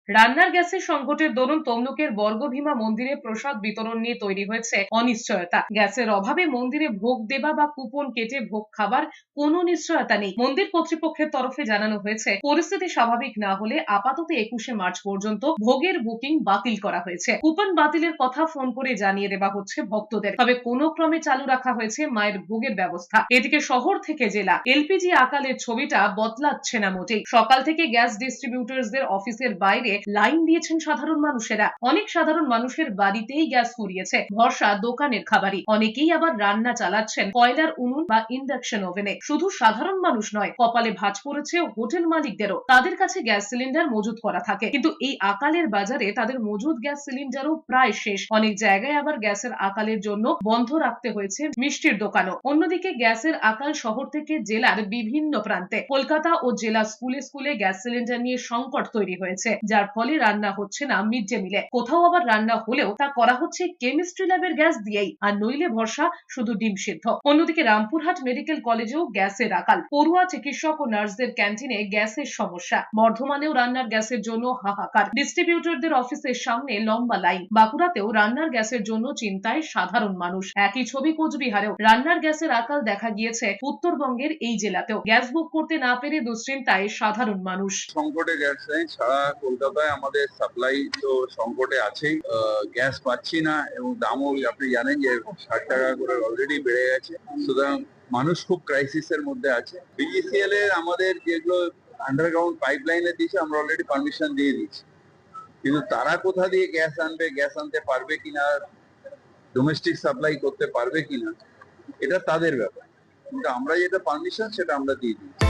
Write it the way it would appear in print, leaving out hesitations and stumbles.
রান্নার গ্যাসের সংকটের দরুন তমলুকের বর্গভীমা মন্দিরে প্রসাদ বিতরণ নিয়ে তৈরি হয়েছে অনিশ্চয়তা। গ্যাসের অভাবে মন্দিরে ভোগ দেওয়া বা কুপন কেটে ভোগ খাবার কোনো নিশ্চয়তা নেই। মন্দির কর্তৃপক্ষের তরফে জানানো হয়েছে, পরিস্থিতি স্বাভাবিক না হলে আপাতত 21শে মার্চ পর্যন্ত ভোগের বুকিং বাতিল করা হয়েছে। কুপন বাতিলের কথা ফোন করে জানিয়ে দেওয়া হচ্ছে ভক্তদের, তবে কোনো ক্রমে চালু রাখা হয়েছে মায়ের ভোগের ব্যবস্থা। এদিকে শহর থেকে জেলা এলপিজি আকালের ছবিটা বদলাচ্ছে না মোটেই। সকাল থেকে গ্যাস ডিস্ট্রিবিউটরদের অফিসের বাইরে লাইন দিয়েছেন সাধারণ মানুষেরা। অনেক সাধারণ মানুষের বাড়িতেই গ্যাস ফুরিয়েছে, ভরসা দোকানের খাবারই। অনেকেই আবার রান্না চালাচ্ছেন কয়লার উনুন বা ইন্ডাকশন ওভেনে। শুধু সাধারণ মানুষ নয়, কপালে ভাঁজ পড়েছে হোটেল মালিকদেরও। তাদের কাছে গ্যাস সিলিন্ডার মজুত করা থাকে, কিন্তু এই আকালের বাজারে তাদের মজুদ গ্যাস সিলিন্ডারও প্রায় শেষ। অনেক জায়গায় আবার গ্যাসের আকালের জন্য বন্ধ রাখতে হয়েছে মিষ্টির দোকানও। অন্যদিকে গ্যাসের আকাল শহর থেকে জেলার বিভিন্ন প্রান্তে। কলকাতা ও জেলা স্কুলে স্কুলে গ্যাস সিলিন্ডার নিয়ে সংকট তৈরি হয়েছে, যার ফলে রান্না হচ্ছে না মিড ডে মিলে। কোথাও আবার রান্না হলেও তা করা হচ্ছে কেমিস্ট্রি ল্যাবের গ্যাস দিয়েই, আর নইলে ভরসা শুধু ডিম সিদ্ধ। অন্যদিকে রামপুরহাট মেডিকেল কলেজেও গ্যাসের আকাল। পড়ুয়া চিকিৎসক ও নার্সদের ক্যান্টিনে গ্যাসের সমস্যা। বর্ধমানেও রান্নার গ্যাসের জন্য হাহাকার। ডিস্ট্রিবিউটরদের অফিসের সামনে লম্বা লাইন। বাঁকুড়াতেও রান্নার গ্যাসের জন্য চিন্তায় সাধারণ মানুষ। একই ছবি কোচবিহারেও। রান্নার গ্যাসের আকাল দেখা গিয়েছে উত্তরবঙ্গের এই জেলাতেও। গ্যাস বুক করতে না পেরে দুশ্চিন্তায় সাধারণ মানুষ। সংকটে গ্যাস নেই, সারা কলকাতায় আমাদের সাপ্লাই তো সংকটে আছেই। গ্যাস পাচ্ছি না এবং দামও আপনি জানেন যে 60 টাকা করে অলরেডি বেড়ে গেছে। সুতরাং মানুষ খুব ক্রাইসিসের মধ্যে আছে। বিজিসিএল এর আমাদের যেগুলো আন্ডারগ্রাউন্ড পাইপলাইনে দিয়েছে, আমরা অলরেডি পারমিশন দিয়ে দিচ্ছি, কিন্তু তারা কোথা দিয়ে গ্যাস আনবে, গ্যাস আনতে পারবে কিনা, ডোমেস্টিক সাপ্লাই করতে পারবে কিনা, এটা তাদের ব্যাপার। কিন্তু আমরা যেটা পারমিশন সেটা আমরা দিয়ে দিচ্ছি।